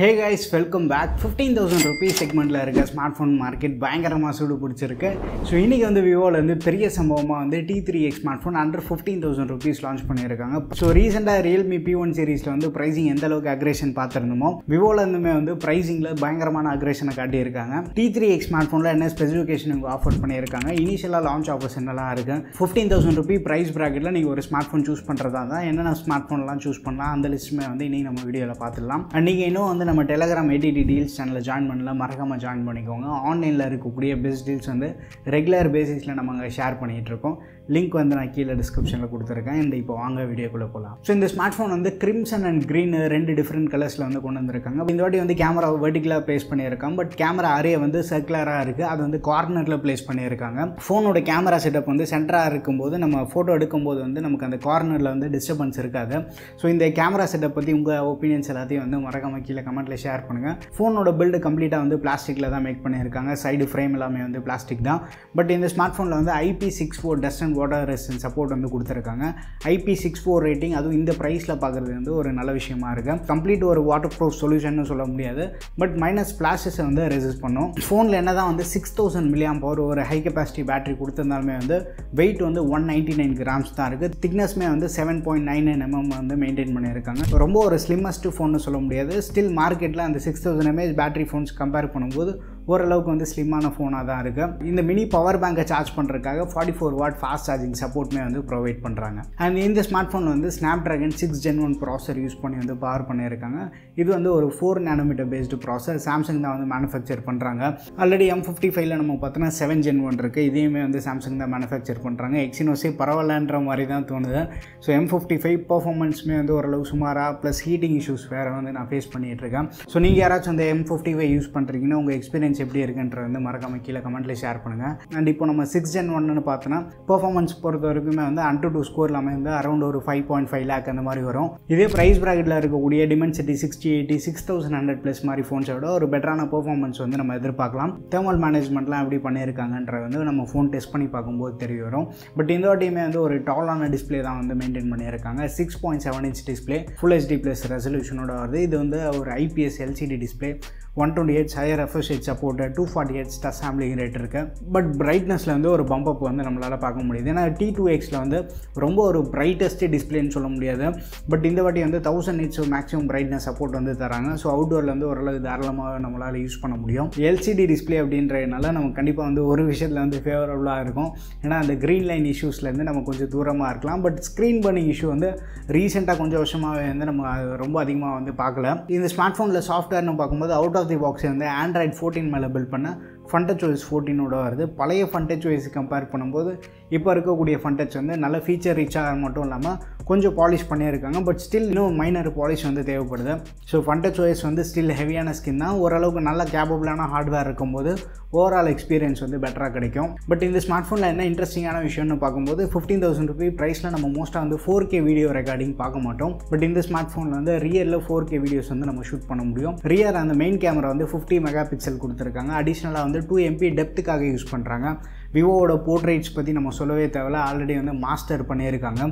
Hey guys, welcome back. 15,000 rupees segment la irukka smartphone market பயங்கரமா சூடு பிடிச்சிருக்கு. So இன்றைக்கி வந்து விவோவில் வந்து பெரிய சம்பவமாக வந்து T3x smart phone under 15,000 rupees launch பண்ணியிருக்காங்க. ஸோ ரீசெண்டாக ரியல்மி P1 சீரீஸில் வந்து ப்ரைஸிங் எந்த அளவுக்கு அக்ரேஷன் பார்த்துருந்தோமோ விவோவில் இருந்துமே வந்து ப்ரைஸிங்கில் பயங்கரமான அக்ரேஷனை காட்டியிருக்காங்க. T3x ஸ்மார்ட் ஃபோனில் என்ன ஸ்பெசிஃபிகேஷன் இங்கே ஆஃபர் பண்ணியிருக்காங்க, இனிஷியலாக லான்ச் ஆஃபர்ஸ் என்னெல்லாம் இருக்குது, 15,000 rupees ப்ரைஸ் ப்ராக்கெட்டில் நீங்கள் ஒரு ஸ்மார்ட் ஃபோன் சூஸ் பண்ணுறதா தான் என்னென்ன ஸ்மார்ட் ஃபோன்லாம் சூஸ் பண்ணலாம் அந்த லிஸ்ட்டுமே வந்து இன்றைக்கி நம்ம வீடியோவில் பார்த்துடலாம். அண்ட் நீங்கள் இன்னும் வந்து நம்ம டெலகிராம் ATT டீல்ஸ் சேனலில் ஜாயின் பண்ணல, மறக்காமல் ஜாயின் பண்ணிக்கோங்க. ஆன்லைனில் இருக்கக்கூடிய பெஸ்ட் டீல்ஸ் வந்து ரெகுலர் பேசிஸில் நம்ம அங்கே ஷேர் பண்ணிகிட்ருக்கோம். லிங்க் வந்து நான் கீழே டிஸ்கிரிப்ஷனில் கொடுத்துருக்கேன். இந்த இப்போ வாங்க வீடியோக்குள்ளே போகலாம். ஸோ இந்த ஸ்மார்ட் ஃபோன் வந்து கிரிம்சன் அண்ட் க்ரீன் ரெண்டு டிஃப்ரெண்ட் கலர்ஸில் வந்து கொண்டு வந்திருக்காங்க. இந்த வாட்டி வந்து கேமரா வெர்டிகலாக ப்ளேஸ் பண்ணியிருக்காங்க, பட் கேமரா அரே வந்து சர்க்குலராக இருக்குது, அது வந்து கார்னரில் ப்ளேஸ் பண்ணியிருக்காங்க. ஃபோனோட கேமரா செட்டப் வந்து சென்டராக இருக்கும்போது நம்ம ஃபோட்டோ எடுக்கும்போது வந்து நமக்கு அந்த கார்னரில் வந்து டிஸ்டர்பன்ஸ் இருக்காது. ஸோ இந்த கேமரா செட்டப் பற்றி உங்கள் ஒப்பீனியன்ஸ் எல்லாத்தையும் வந்து மறக்காம கீழே கமெண்ட்டில் ஷேர் பண்ணுங்கள். ஃபோனோட பில்டு கம்ப்ளீட்டாக வந்து பிளாஸ்டிக்கில் தான் மேக் பண்ணியிருக்காங்க. சைடு ஃப்ரேம் எல்லாமே வந்து பிளாஸ்டிக் தான். பட் இந்த ஸ்மார்ட் ஃபோனில் வந்து IP64 dust and water resistant support வந்து கொடுத்துருக்காங்க. IP64 ரேட்டிங், அதுவும் இந்த ப்ரைஸில் பார்க்குறது வந்து ஒரு நல்ல விஷயமா இருக்குது. கம்ப்ளீட் ஒரு வாட்டர் ப்ரூஃப் சொல்யூஷன் சொல்ல முடியாது, பட் மைனஸ் ஸ்பிளாஷஸை வந்து ரெசிஸ்ட் பண்ணும். ஃபோனில் என்ன தான் வந்து 6000 mAh ஒரு ஹை கெப்பாசிட்டி பேட்டரி கொடுத்துருந்தாலுமே வந்து வெயிட் வந்து 199 grams தான் இருக்குது. திக்னஸ்மே வந்து 7.99 mm வந்து மெயின்டைன் பண்ணியிருக்காங்க. ரொம்ப ஒரு ஸ்லிம்மஸ்ட் ஃபோன்னு சொல்ல முடியாது. ஸ்டில் மார்க்கெட்டில் அந்த 6000 mAh பேட்டரி ஃபோன்ஸ் கம்பேர் பண்ணும்போது ஓரளவுக்கு வந்து ஸ்லிம்மான ஃபோனாக தான் இருக்குது. இந்த மினி பவர் பேங்கை சார்ஜ் பண்ணுறதுக்காக 44 watt ஃபாஸ்ட் சார்ஜிங் சப்போர்ட்மே வந்து ப்ரொவைட் பண்ணுறாங்க. அண்ட் இந்த ஸ்மார்ட் ஃபோன் வந்து Snapdragon 6 Gen 1 ப்ராசர் யூஸ் பண்ணி வந்து பவர் பண்ணியிருக்காங்க. இது வந்து ஒரு 4 nm பேஸ்டு ப்ராசர். சாம்சங் தான் வந்து மேனுஃபேக்சர் பண்ணுறாங்க. ஆல்ரெடி M55ல் நம்ம பார்த்தோன்னா 7 Gen 1 இருக்குது, இதையுமே வந்து சாம்சங் தான் மேனுஃபேக்சர் பண்ணுறாங்க. எக்ஸினோஸே பரவாயில்லன்ற மாதிரி தான் தோணுது. ஸோ M55 பர்ஃபார்மன்ஸுமே வந்து ஓரளவு சுமாராக, ப்ளஸ் ஹீட்டிங் இஷ்யூஸ் வேறு வந்து நான் ஃபேஸ் பண்ணிகிட்ருக்கேன். ஸோ நீங்கள் யாராச்சும் அந்த M55 யூஸ் பண்ணுறீங்கன்னா உங்கள் எக்ஸ்பீரியன்ஸ் எப்படி இருக்குன்றது வந்து மறக்காம கீழே கமெண்ட்டில் ஷேர் பண்ணுங்கள். அண்ட் இப்போ நம்ம 6 Gen 1 பார்த்தோன்னா பர்ஃபார்மன்ஸ் பொறுத்த வரைக்குமே வந்து 1-2 ஸ்கோர் எல்லாமே வந்து அரௌண்ட் ஒரு 5.5 lakh அந்த மாதிரி வரும். இதே ப்ரைஸ் ப்ராக்கெட்டில் இருக்கக்கூடிய Dimensity 6080 6100+ மாதிரி ஃபோன்ஸை விட ஒரு பெட்டரான பர்ஃபார்மன்ஸ் வந்து நம்ம எதிர்பார்க்கலாம். தெர்மல் மேனேஜ்மெண்ட்லாம் எப்படி பண்ணியிருக்காங்கன்றது வந்து நம்ம ஃபோன் டெஸ்ட் பண்ணி பார்க்கும்போது தெரிய வரும். பட் இந்த வாட்டியுமே வந்து ஒரு டாலான டிஸ்பிளே தான் வந்து மெயின்டைன் பண்ணியிருக்காங்க. 6.7 inch டிஸ்பிளே, ஃபுல் HD+ ரெசல்யூஷனோட வருது. இது வந்து ஒரு IPS LCD display, 120Hz higher refresh rate support, 240Hz touch sampling rate இருக்குது. பட் பிரைட்னஸில் வந்து ஒரு பம்ப் அப் வந்து நம்மளால் பார்க்க முடியுது. ஏன்னா T2xல வந்து ரொம்ப ஒரு பிரைட்டஸ்ட் டிஸ்பிளேன்னு சொல்ல முடியாது. பட் இந்த வாட்டி வந்து 1000 nits மேக்ஸிமம் பிரைட்னஸ் சப்போர்ட் வந்து தராங்க. ஸோ அவுட்டோரில் வந்து ஓரளவு தாராளமாக நம்மளால் யூஸ் பண்ண முடியும். LCD டிஸ்பிளே அப்படின்றதுனால நமக்கு கண்டிப்பாக வந்து ஒரு விஷயத்தில் வந்து ஃபேவரபுளாக இருக்கும். ஏன்னா அந்த க்ரீன் லைன் இஷ்யூஸ்லேருந்து நம்ம கொஞ்சம் தூரமாக இருக்கலாம். பட் ஸ்க்ரீன் பர்னிங் இஷ்யூ வந்து ரீசெண்டாக கொஞ்சம் வருஷமாகவே வந்து நம்ம ரொம்ப அதிகமாக வந்து பார்க்கல. இந்த ஸ்மார்ட் ஃபோனில் சாஃப்ட்வேர்னு பார்க்கும்போது அவுட் ஆஃப் தி பாக்ஸ் வந்து Android 14 மேலே பில்ட் பண்ண FunTouchOS 14 வருது. பழைய FunTouchOS கம்பேர் பண்ணும்போது இப்போ இருக்கக்கூடிய FunTouch வந்து நல்ல ஃபீச்சர் ரிச்சாக மட்டும் இல்லாமல் கொஞ்சம் பாலிஷ் பண்ணியிருக்காங்க. பட் ஸ்டில் இன்னும் மைனர் பாலிஷ் வந்து தேவைப்படுது. ஸோ FunTouchOS வந்து ஸ்டில் ஹெவியான ஸ்கின் தான். ஓரளவுக்கு நல்ல கேப்பபிளான ஹார்ட்வேர் இருக்கும்போது ஓவரால் எக்ஸ்பீரியன்ஸ் வந்து பெட்டராக கிடைக்கும். பட் இந்த ஸ்மார்ட் ஃபோனில் என்ன இன்ட்ரெஸ்டிங்கான விஷயம்னு பார்க்கும்போது 15,000 rupees ப்ரைஸில் நம்ம மோஸ்ட்டாக வந்து 4K வீடியோ ரெக்கார்டிங் பார்க்க மாட்டோம். பட் இந்த ஸ்மார்ட் ஃபோனில் வந்து ரியரில் 4K வீடியோஸ் வந்து நம்ம ஷூட் பண்ண முடியும். ரியர் அந்த மெயின் கேமரா வந்து 50 MP கொடுத்துருக்காங்க. அடிஷ்னலாக வந்து 2 MP டெப்த்துக்காக யூஸ் பண்ணுறாங்க. விவோவோட போர்ட்ரேட்ஸ் பற்றி நம்ம சொல்லவே தேவையில்ல, ஆல்ரெடி வந்து மாஸ்டர் பண்ணியிருக்காங்க.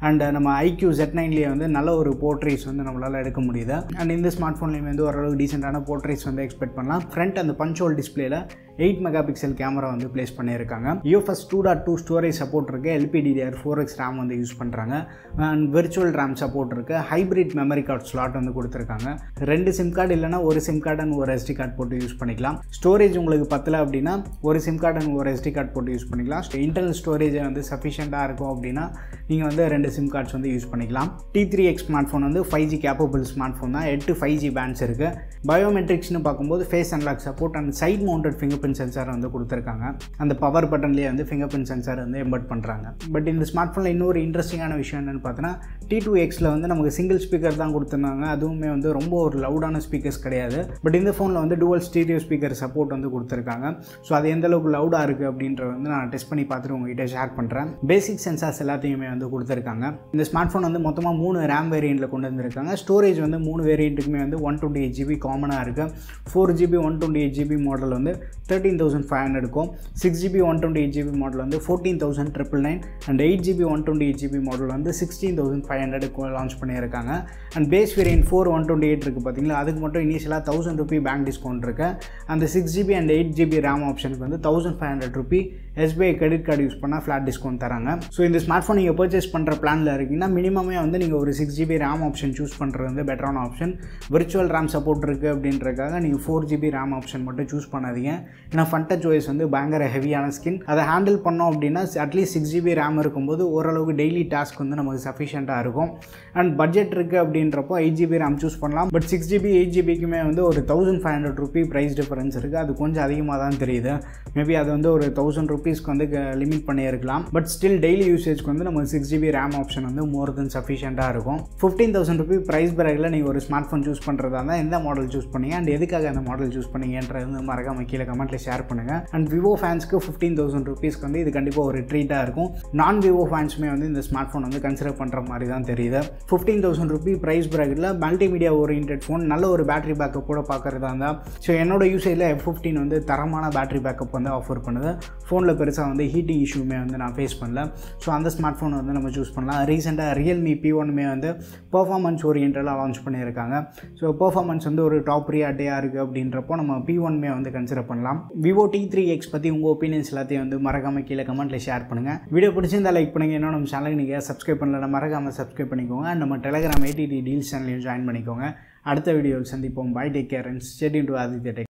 அண்ட் நம்ம IQ Z9லேயே வந்து நல்ல ஒரு போர்ட்ரேட்ஸ் வந்து நம்மளால் எடுக்க முடியுது. அண்ட் இந்த ஸ்மார்ட் ஃபோன்லேயுமே வந்து ஓரளவு டீசெண்டான போர்ட்ரேட்ஸ் வந்து எக்ஸ்பெக்ட் பண்ணலாம். ஃப்ரண்ட் அந்த பஞ்ச் ஹோல் டிஸ்பிளேல 8 MP கேமரா வந்து பிளேஸ் பண்ணியிருக்காங்க. UFS 2.2 ஸ்டோரேஜ் சப்போர்ட் இருக்குது. LPDDR4X RAM வந்து யூஸ் பண்ணுறாங்க. அண்ட் விர்ச்சுவல் RAM சப்போர்ட் இருக்குது. ஹைப்ரிட் மெமரி கார்டு ஸ்லாட் வந்து கொடுத்துருக்காங்க. 2 சிம் கார்டு இல்லைனா ஒரு சிம் கார்டு அண்ட் ஒரு SD கார்டு போட்டு யூஸ் பண்ணிக்கலாம். ஸ்டோரேஜ் உங்களுக்கு பத்தலை அப்படின்னா ஒரு சிம் கார்டு அண்ட் ஒரு SD கார்டு போட்டு யூஸ் பண்ணிக்கலாம். இன்டர்னல் ஸ்டோரேஜ் வந்து சஃபிஷியண்ட்டாக இருக்கும் அப்படின்னா நீங்கள் வந்து 2 சிம் கார்ட்ஸ் வந்து யூஸ் பண்ணிக்கலாம். T3x ஸ்மார்ட் ஃபோன் வந்து 5G கேப்பபிள் ஸ்மார்ட் ஃபோன் தான். 8 5G பேண்ட்ஸ் இருக்குது. பயோமெட்ரிக்ஸ்னு பார்க்கும்போது face unlock support and side mounted fingerprint sensor வந்து கொடுத்துருக்காங்க. அந்த பவர் பட்டன்லேயே வந்து ஃபிங்கர் பிரிண்ட் சென்சார் வந்து எம்பட் பண்ணுறாங்க. பட் இந்த ஸ்மார்ட் ஃபோனில் இன்னொரு இன்ட்ரெஸ்டிங்கான விஷயம் என்னென்னு பார்த்தோன்னா T2xல வந்து நமக்கு சிங்கிள் ஸ்பீக்கர் தான் கொடுத்துருந்தாங்க. அதுவுமே வந்து ரொம்ப ஒரு லவுடான ஸ்பீக்கர்ஸ் கிடையாது. பட் இந்த ஃபோனில் வந்து டுவல் ஸ்டீரியோ ஸ்பீக்கர் சப்போர்ட் வந்து கொடுத்துருக்காங்க. ஸோ அது எந்த அளவுக்கு லவுடாக இருக்குது அப்படின்ற வந்து நான் டெஸ்ட் பண்ணி பார்த்துட்டு உங்ககிட்ட ஷேர் பண்ணுறேன். பேசிக் சென்சார்ஸ் எல்லாத்தையுமே வந்து கொடுத்துருக்காங்க. இந்த ஸ்மார்ட் ஃபோன் வந்து மொத்தமாக 3 RAM வேரியண்ட்டில் கொண்டு வந்திருக்காங்க. ஸ்டோரேஜ் வந்து 3 வேரியண்ட்டுக்குமே வந்து 128GB காமனாக இருக்குது. 4GB 128GB மாடல் வந்து 13,500க்கும் 6GB 128GB மாடல் வந்து 14,999 அண்ட் 8GB 128GB மாடல் வந்து 16,500க்கு லான்ச் பண்ணியிருக்காங்க. அண்ட் பேஸ் வேரியன்ட் 4 128 இருக்குது பார்த்தீங்களா, அதுக்கு மட்டும் இனிஷியலாக 1000 ரூபி பேங்க் டிஸ்கவுண்ட் இருக்குது. அந்த 6GB அண்ட் 8GB ரேம் ஆப்ஷனுக்கு வந்து 1500 Ruby SBI credit card use பண்ணால் ஃப்ளாட் டிஸ்கவுண்ட் தராங்க. ஸோ இந்த ஸ்மார்ட் ஃபோன் நீங்கள் பர்ச்சேஸ் பண்ணுற பிளானில் இருக்கீங்கன்னா மினிமமே வந்து நீங்கள் ஒரு 6GB ரேம் ஆப்ஷன் சூஸ் பண்ணுறது வந்து பெட்டரான ஆப்ஷன். விர்ச்சுவல் ரேம் சப்போர்ட் இருக்குது அப்படின்றக்காக நீங்கள் 4GB ரேம் ஆப்ஷன் மட்டும் சூஸ் பண்ணாதீங்க. ஏன்னா ஃபன்டச் OS வந்து பயங்கர ஹெவியான ஸ்கின். அதை ஹேண்டில் பண்ணோம் அப்படின்னா அட்லீஸ்ட் 6GB ரேம் இருக்கும்போது ஓரளவுக்கு டெய்லி டாஸ்க் வந்து நமக்கு சஃபிஷியண்ட்டாக இருக்கும். அண்ட் பட்ஜெட் இருக்குது அப்படின்றப்போ 8GB ரேம் சூஸ் பண்ணலாம். பட் 6GB 8GBக்குமே வந்து ஒரு 1500 ரூபி ப்ரைஸ் டிஃபரன்ஸ் இருக்குது. அது கொஞ்சம் அதிகமாக தான் தெரியுது. மேபி அது வந்து ஒரு 1000 ரூபீஸ்க்கு வந்து லிமிட் பண்ணியிருக்கலாம். பட் ஸ்டில் டெய்லி யூசேஜ்க்கு வந்து நம்ம 6GB ரேம் ஆப்ஷன் வந்து மோர் தென் சஃபிஷியண்ட்டாக இருக்கும். 15,000 ரூபி ப்ரைஸ் பேக்கில் நீங்கள் ஒரு ஸ்மார்ட் ஃபோன் சூஸ் பண்ணுறதா இருந்தால் எந்த மாடல் சூஸ் பண்ணீங்க அண்ட் எதுக்காக அந்த மாடல் சூஸ் பண்ணீங்கன்றது வந்து மறக்காம கீழே கமெண்ட்டில் ஷேர் பண்ணுங்கள். அண்ட் விவோ ஃபேன்ஸ்க்கு 15,000 ரூபீஸ்க்கு வந்து இது கண்டிப்பாக ஒரு ட்ரீட்டாக இருக்கும். நான் விவோ ஃபேன்ஸுமே வந்து இந்த ஸ்மார்ட் ஃபோன் வந்து கன்சிடர் பண்ணுற மாதிரி தான் தெரியுது. 15,000 ரூபி ப்ரைஸ் பேக்கில் மல்டிமீடியா ஓரியன்ட் ஃபோன், நல்ல ஒரு பேட்டரி பேக்கப் கூட பார்க்குறதா இருந்தால் ஸோ என்னோட யூசேஜில் F15 வந்து தரமான பேட்டரி பேக்கப் வந்து ஆஃபர் பண்ணுது. ஃபோனில் பெருசாக வந்து ஹீட்டிங் இஷ்யூமே வந்து நான் ஃபேஸ் பண்ணல. ஸோ அந்த ஸ்மார்ட் ஃபோன் வந்து நம்ம சூஸ் பண்ணலாம். ரீசெண்டாக ரியல்மி P1மே வந்து பெர்ஃபார்மன்ஸ் ஓரியன்டாக லான்ச் பண்ணியிருக்காங்க. ஸோ பெர்ஃபார்மன்ஸ் வந்து ஒரு டாப் ப்ரியாரிட்டியாக இருக்குது அப்படின்றப்போ நம்ம P1மே வந்து கன்சிடர் பண்ணலாம். Vivo T3x பற்றி உங்கள் ஒப்பீனியன்ஸ் எல்லாத்தையும் வந்து மறக்காமல் கீழே கமெண்ட்டில் ஷேர் பண்ணுங்கள். வீடியோ பிடிச்சிருந்தால் லைக் பண்ணுங்கள். இன்னும் நம்ம சேனலுக்கு நீங்கள் சப்ஸ்கிரைப் பண்ணல மறக்காமல் சப்ஸ்கிரைப் பண்ணிக்கோங்க. அண்ட் நம்ம டெலிகிராம் ATT டீல்ஸ் சேனலையும் ஜாயின் பண்ணிக்கோங்க. அடுத்த வீடியோவில் சந்திப்போம். Bye, take care and stay tuned to Aditya tech.